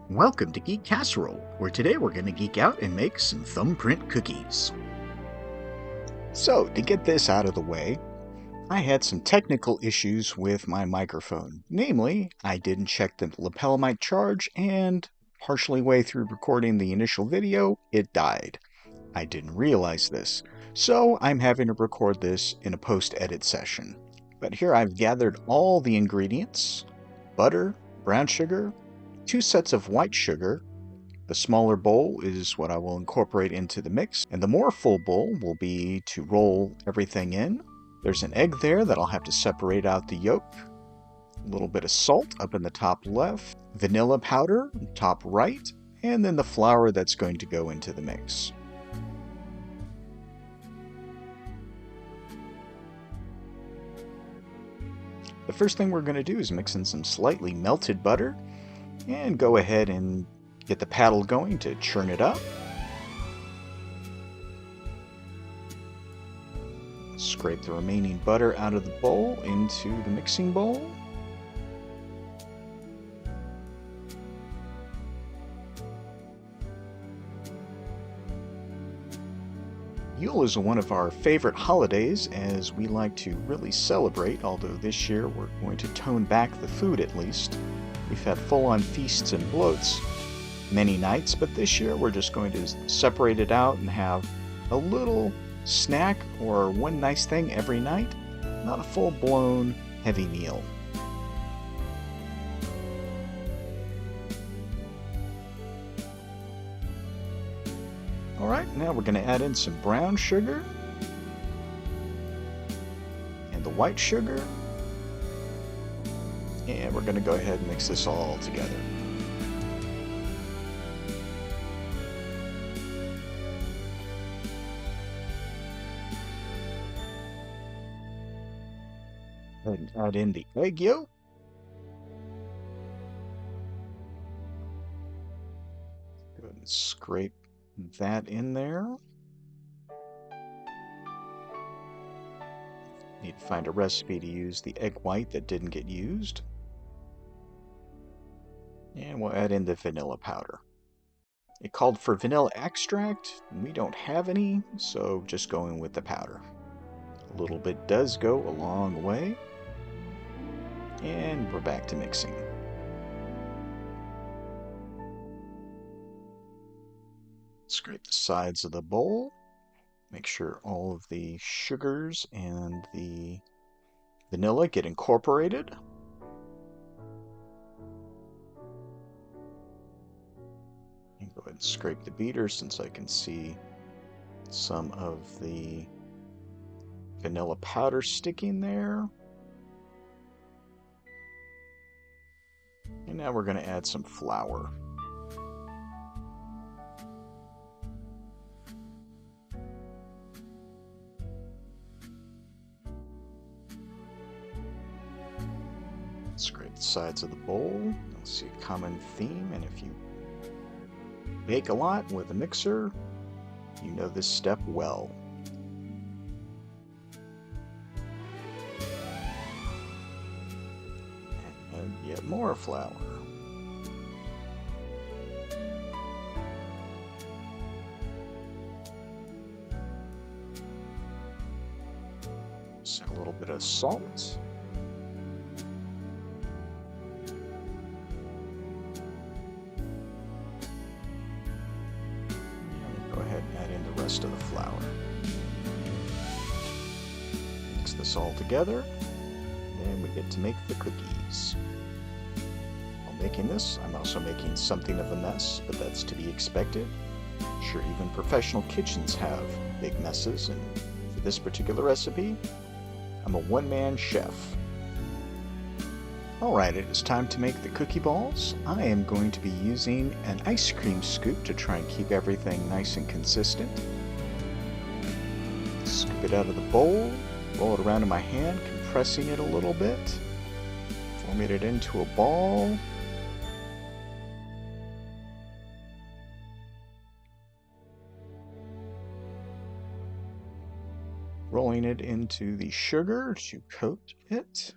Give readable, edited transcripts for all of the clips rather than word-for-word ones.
Welcome to Geek Casserole, where today we're going to geek out and make some thumbprint cookies. So, to get this out of the way, I had some technical issues with my microphone. Namely, I didn't check the lapel mic charge, and partially way through recording the initial video, it died. I didn't realize this, so I'm having to record this in a post-edit session. But here I've gathered all the ingredients: butter, brown sugar, 2 sets of white sugar. The smaller bowl is what I will incorporate into the mix, and the more full bowl will be to roll everything in. There's an egg there that I'll have to separate out the yolk. A little bit of salt up in the top left, vanilla powder top right, and then the flour that's going to go into the mix. The first thing we're going to do is mix in some slightly melted butter and go ahead and get the paddle going to churn it up. Scrape the remaining butter out of the bowl into the mixing bowl. Yule is one of our favorite holidays, as we like to really celebrate, although this year we're going to tone back the food at least. We've had full-on feasts and bloats many nights, but this year we're just going to separate it out and have a little snack or one nice thing every night, not a full-blown heavy meal. Alright, now we're going to add in some brown sugar and the white sugar, and we're going to go ahead and mix this all together. And add in the egg yolk. Go ahead and scrape that in there. Need to find a recipe to use the egg white that didn't get used. And we'll add in the vanilla powder. It called for vanilla extract. We don't have any, so just going with the powder. A little bit does go a long way. And we're back to mixing. Scrape the sides of the bowl. Make sure all of the sugars and the vanilla get incorporated. And go ahead and scrape the beater, since I can see some of the vanilla powder sticking there. And now we're going to add some flour. Scrape the sides of the bowl. You'll see a common theme, and if you bake a lot with a mixer, you know this step well. And yet more flour. Just a little bit of salt. Of the flour. Mix this all together, and we get to make the cookies. While making this, I'm also making something of a mess, but that's to be expected. I'm sure even professional kitchens have big messes, and for this particular recipe, I'm a one-man chef. Alright, it is time to make the cookie balls. I am going to be using an ice cream scoop to try and keep everything nice and consistent. Scoop it out of the bowl, roll it around in my hand, compressing it a little bit, forming it into a ball. Rolling it into the sugar to coat it.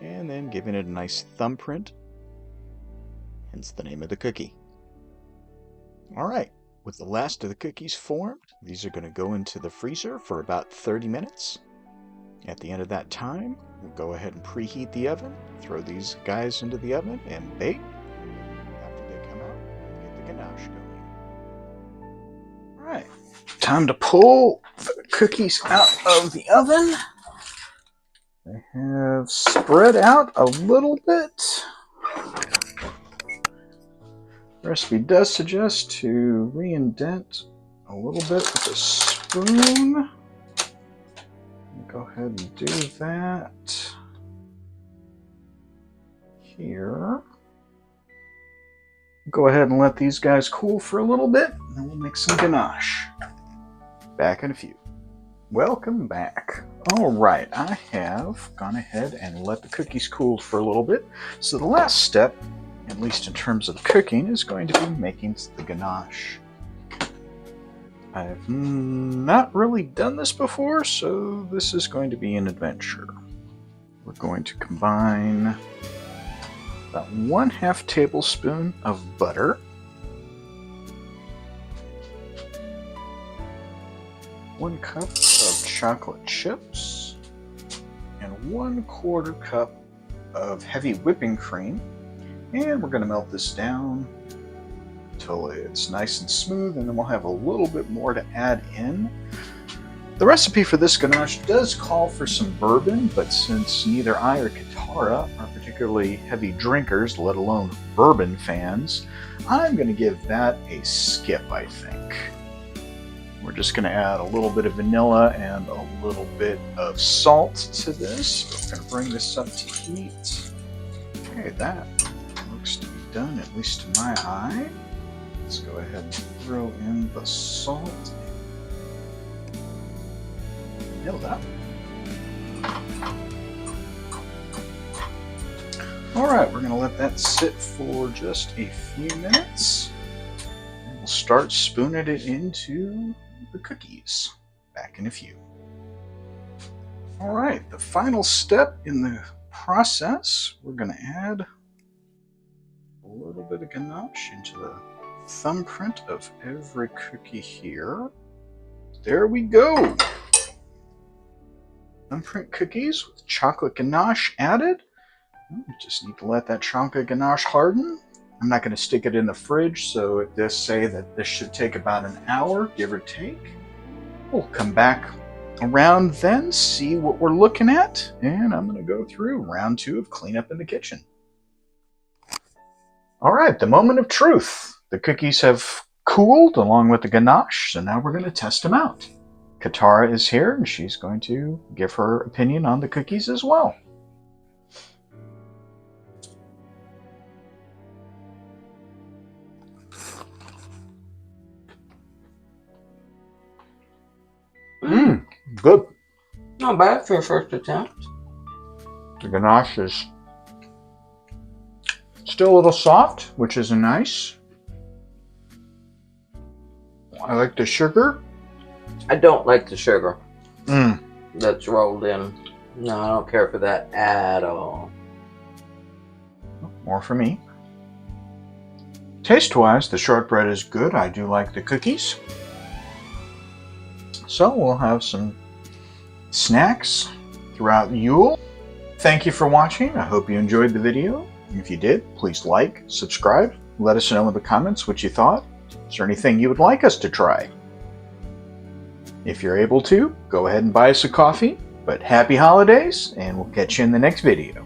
and then giving it a nice thumbprint, hence the name of the cookie. Alright, with the last of the cookies formed, these are going to go into the freezer for about 30 minutes. At the end of that time, we'll go ahead and preheat the oven, throw these guys into the oven, and bake. After they come out, we'll get the ganache going. Alright, time to pull the cookies out of the oven. They have spread out a little bit. The recipe does suggest to re-indent a little bit with a spoon. Go ahead and do that here. Go ahead and let these guys cool for a little bit, and then we'll make some ganache. Back in a few. Welcome back. Alright, I have gone ahead and let the cookies cool for a little bit. So the last step, at least in terms of cooking, is going to be making the ganache. I've not really done this before, so this is going to be an adventure. We're going to combine about 1/2 tablespoon of butter, 1 cup of chocolate chips, and 1/4 cup of heavy whipping cream. And we're going to melt this down until it's nice and smooth, and then we'll have a little bit more to add in. The recipe for this ganache does call for some bourbon, but since neither I or Katara are particularly heavy drinkers, let alone bourbon fans, I'm going to give that a skip, I think. We're just going to add a little bit of vanilla and a little bit of salt to this. We're going to bring this up to heat. Okay, that looks to be done, at least to my eye. Let's go ahead and throw in the salt. Vanilla. Alright, we're going to let that sit for just a few minutes. And we'll start spooning it into the cookies. Back in a few. Alright, the final step in the process, we're going to add a little bit of ganache into the thumbprint of every cookie here. There we go! Thumbprint cookies with chocolate ganache added. Just need to let that chocolate ganache harden. I'm not going to stick it in the fridge, so it does say that this should take about an hour, give or take. We'll come back around then, see what we're looking at, and I'm going to go through round 2 of cleanup in the kitchen. Alright, the moment of truth. The cookies have cooled along with the ganache, so now we're going to test them out. Katara is here, and she's going to give her opinion on the cookies as well. Good. Not bad for your first attempt. The ganache is still a little soft, which is nice. I like the sugar. I don't like the sugar that's rolled in. No, I don't care for that at all. More for me. Taste-wise, the shortbread is good. I do like the cookies. So we'll have some snacks throughout Yule. Thank you for watching. I hope you enjoyed the video. If you did, please like, subscribe, let us know in the comments what you thought. Is there anything you would like us to try? If you're able to, go ahead and buy us a coffee. But happy holidays, and we'll catch you in the next video.